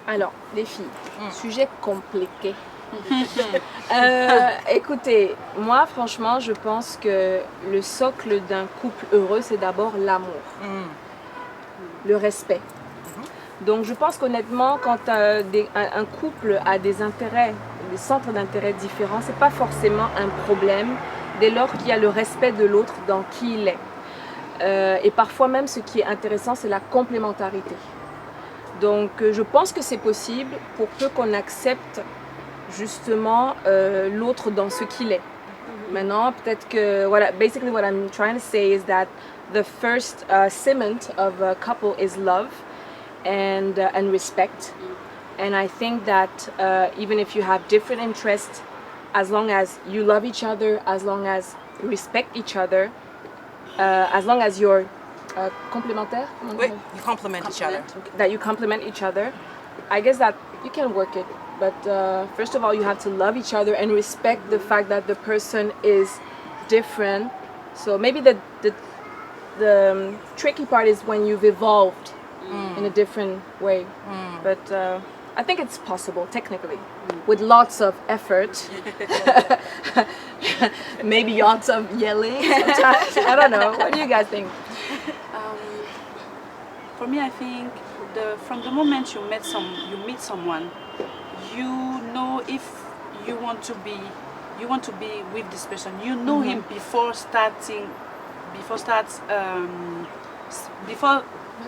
Alors, les filles, sujet compliqué. Écoutez, moi franchement, je pense que le socle d'un couple heureux, c'est d'abord l'amour, le respect. Donc je pense qu'honnêtement, quand un couple a des intérêts, des centres d'intérêt différents, c'est pas forcément un problème dès lors qu'il y a le respect de l'autre dans qui il est. Et parfois même, ce qui est intéressant, c'est la complémentarité. Donc je pense que c'est possible pour peu qu'on accepte justement l'autre dans ce qu'il est. Maintenant, peut-être que, voilà, basically what I'm trying to say is that the first cement of a couple is love and respect. And I think that even if you have different interests, as long as you love each other, as long as you respect each other, as long as you're complémentaire, Oui, you complement each other. that you complement each other, I guess that you can work it. But first of all, you have to love each other and respect the fact that the person is different. So maybe the tricky part is when you've evolved in a different way. But I think it's possible, technically, with lots of effort. Maybe lots of yelling sometimes. I don't know. What do you guys think? For me, I think from the moment you meet someone, you know if you want to be with this person. You know him before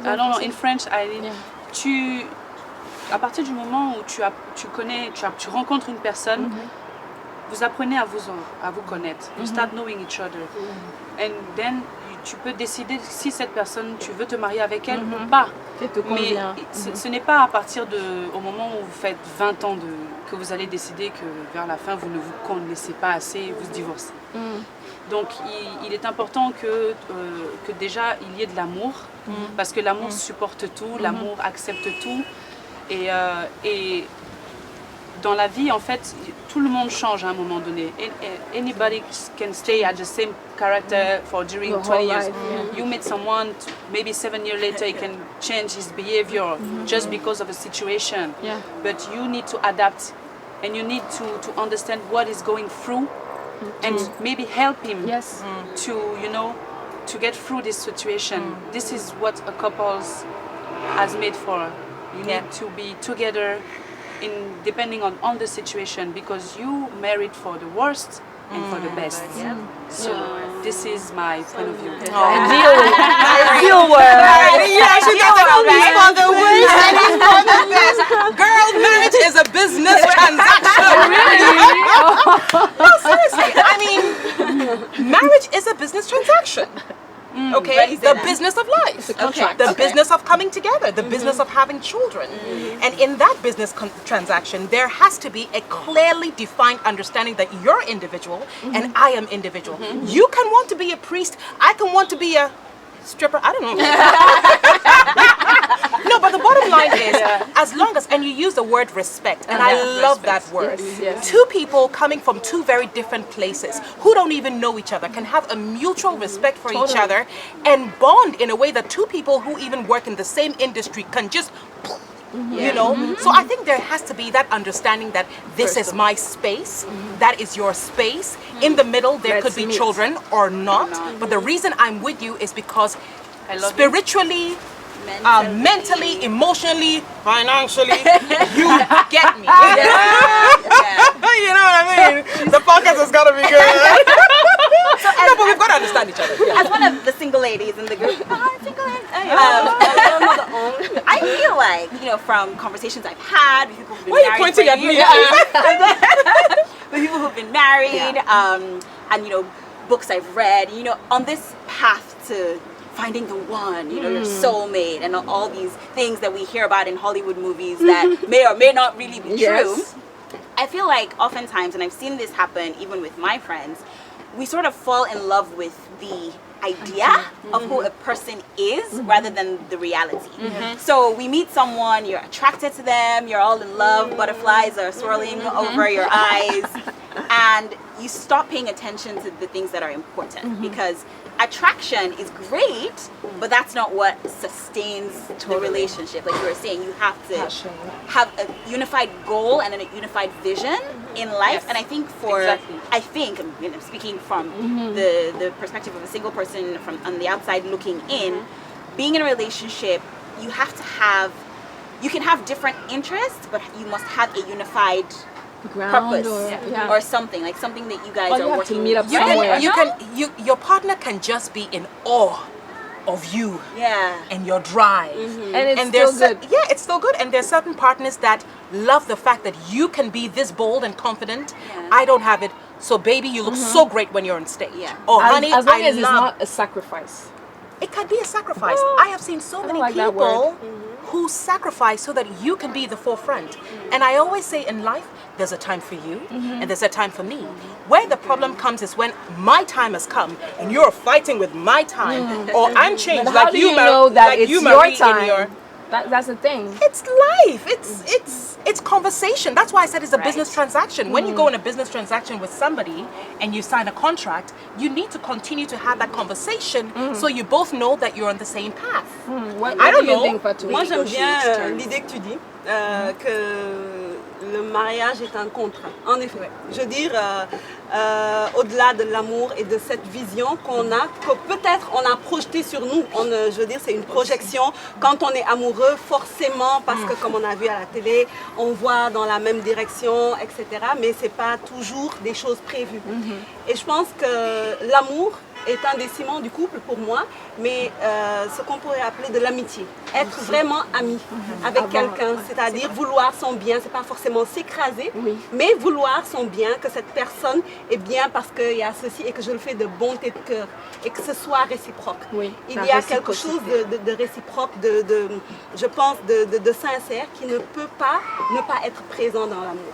I don't know, in French, à partir du moment où tu rencontres une personne, vous apprenez à vous connaître. You start knowing each other. And then tu peux décider si cette personne, tu veux te marier avec elle ou pas. Mais ce n'est pas à partir au moment où vous faites 20 ans que vous allez décider que vers la fin, vous ne vous connaissez pas assez et vous divorcez. Donc il est important que déjà il y ait de l'amour, parce que l'amour supporte tout, l'amour accepte tout. Et dans la vie, en fait, tout le monde change à un moment donné. Anybody can stay at the same character during 20 years. You meet someone, maybe 7 years later, he can change his behavior just because of a situation. But you need to adapt, and you need to understand what he's going through, and maybe help him to get through this situation. This is what a couple has made for. You need to be together depending on the situation, because you married for the worst and for the best. So this is my point of view. Ideal world. Yeah, she got it for the worst and for the best. Girl, marriage is a business transaction. No, seriously. I mean, marriage is a business transaction. Okay, the business of life, the business of coming together, the business of having children. And in that business transaction, there has to be a clearly defined understanding that you're individual and I am individual. You can want to be a priest, I can want to be a stripper, I don't know. No, but the bottom line is, as long as, and you use the word respect, and I love that word. Two people coming from two very different places who don't even know each other can have a mutual respect for each other and bond in a way that two people who even work in the same industry can just, you know. So I think there has to be that understanding that this is my space, that is your space. In the middle, there could be children or not. But the reason I'm with you is because spiritually, mentally, emotionally, financially, you get me. You know what I mean? The podcast has got to be good. No, but we've got to understand each other. As one of the single ladies in the group, I feel like, from conversations I've had with people who've been Why are you married pointing at me? with people who've been married, and books I've read, on this path to finding the one, your soulmate, and all these things that we hear about in Hollywood movies that may or may not really be true. I feel like oftentimes, and I've seen this happen even with my friends, we sort of fall in love with the idea of who a person is rather than the reality. So we meet someone, you're attracted to them, you're all in love, butterflies are swirling over your eyes, and you stop paying attention to the things that are important because attraction is great, but that's not what sustains the relationship. Like you were saying, you have to have a unified goal and a unified vision in life. And I think I'm speaking from the perspective of a single person from on the outside looking in, being in a relationship, you can have different interests, but you must have a unified purpose or something, like something that you guys are working to meet up somewhere. Your partner can just be in awe of you and your drive. And it's still good. It's still good. And there's certain partners that love the fact that you can be this bold and confident. I don't have it. So baby, you look so great when you're on stage. Oh honey, as long as it's not a sacrifice. It can be a sacrifice. I have seen so many people who sacrifice so that you can be the forefront. And I always say in life, there's a time for you and there's a time for me. Where the problem comes is when my time has come and you're fighting with my time, or I'm changed But like how do you you know that like it's you, your Marie, time? in your. That's the thing. It's life. It's conversation. That's why I said it's a business transaction. When you go in a business transaction with somebody and you sign a contract, you need to continue to have that conversation so you both know that you're on the same path. I don't know. Moi, j'aime bien l'idée que tu dis, que le mariage est un contrat. En effet. Je veux dire, au-delà de l'amour et de cette vision qu'on a, que peut-être on a projeté sur nous. Je veux dire, c'est une projection. Quand on est amoureux, forcément, parce que comme on a vu à la télé, on voit dans la même direction, etc. Mais c'est pas toujours des choses prévues. Et je pense que l'amour est un des ciments du couple pour moi, mais ce qu'on pourrait appeler de l'amitié. Être vraiment ami avec quelqu'un, c'est-à-dire vouloir son bien, c'est pas forcément s'écraser, mais vouloir son bien, que cette personne est bien parce qu'il y a ceci et que je le fais de bonté de cœur et que ce soit réciproque. Il y a quelque chose de réciproque, je pense, de sincère qui ne peut pas ne pas être présent dans l'amour.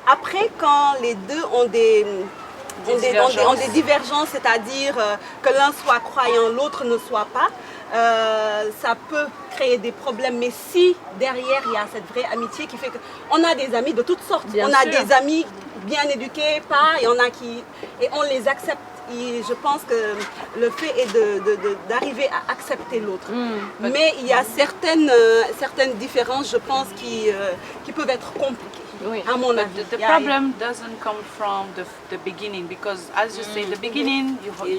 Après, quand les deux ont des divergences, c'est-à-dire que l'un soit croyant, l'autre ne soit pas, ça peut créer des problèmes. Mais si derrière il y a cette vraie amitié qui fait qu'on a des amis de toutes sortes, on a des amis bien éduqués, pas, il y en a qui... et on les accepte. Et je pense que le fait est d'arriver à accepter l'autre. Mais il y a certaines différences, je pense, qui peuvent être compliquées. À mon avis. The problem doesn't come from the beginning, because as you say, the beginning if you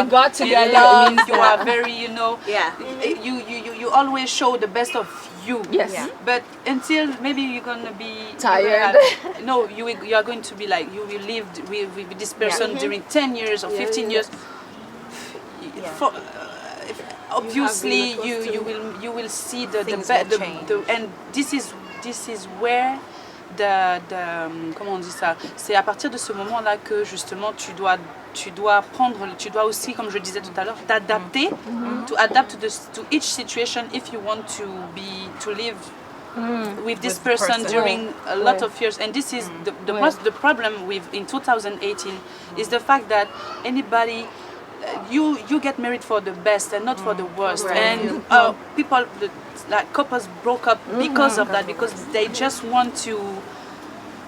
got together, it means you are very, you always show the best of you. But until maybe you're gonna be tired. You are going to be like, you will live with this person during 10 years or 15 years. Obviously, you will see the and this is where comment on dit ça, c'est à partir de ce moment-là que justement tu dois aussi, comme je disais tout à l'heure, t'adapter, to adapt to each situation if you want to live with this person during a lot of years. And this is the problem with in 2018 is the fact that anybody you get married for the best and not for the worst, and people like couples broke up because of that, because they just want to,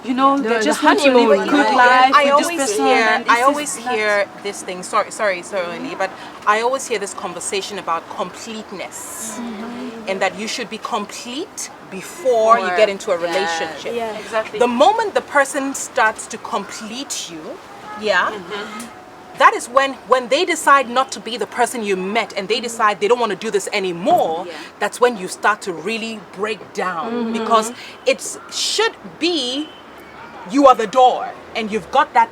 they just want to live a good life with this person. I always hear this thing. Sorry, Lee, but I always hear this conversation about completeness, and that you should be complete before you get into a relationship. Exactly. The moment the person starts to complete you, that is when they decide not to be the person you met and they decide they don't want to do this anymore, that's when you start to really break down, because it should be you are the door and you've got that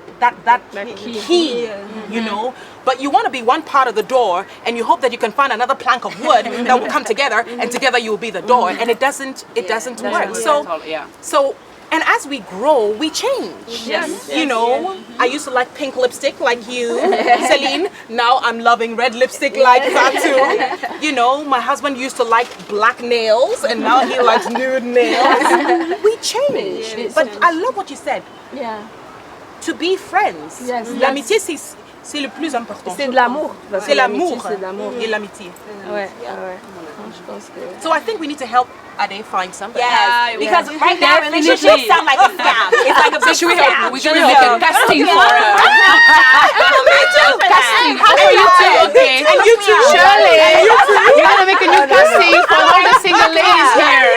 key, but you want to be one part of the door and you hope that you can find another plank of wood that will come together and together you will be the door, and it doesn't work. So and as we grow, we change. I used to like pink lipstick like you, Celine. Now I'm loving red lipstick like Fatu. My husband used to like black nails, and now he likes nude nails. We change. But I love what you said. To be friends. L'amitié, C'est le plus important. C'est de l'amour. C'est l'amour. C'est de l'amour. Et l'amitié. Ouais, ouais. Je pense que... So I think we need to help Ade find somebody. Yes, because right now relationships sound like a scam. It's like a big Should we scam. help? We're gonna make a casting for casting. How For you too, okay. And you too, Shirley, you're gonna make a new casting for all the single ladies here.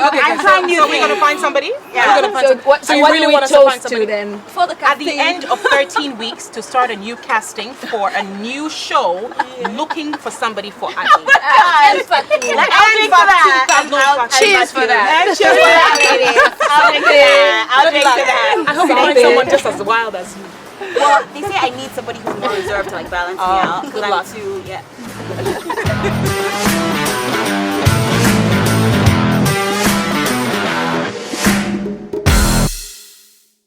Okay. I'm trying new So we're going to find somebody? Yeah. We're gonna find So what, So you what really do we want us to chose find somebody? then? for the At the casting. end of 13 weeks to start a new casting for a new show, looking for somebody for Ade. Let's drink for that. Cheers for that. Cheers for that. I'll drink for that. I'll drink for that. I hope you find someone just as wild as you. Well, they say I need somebody who's more reserved to like balance me out. good I'm luck. too, yeah.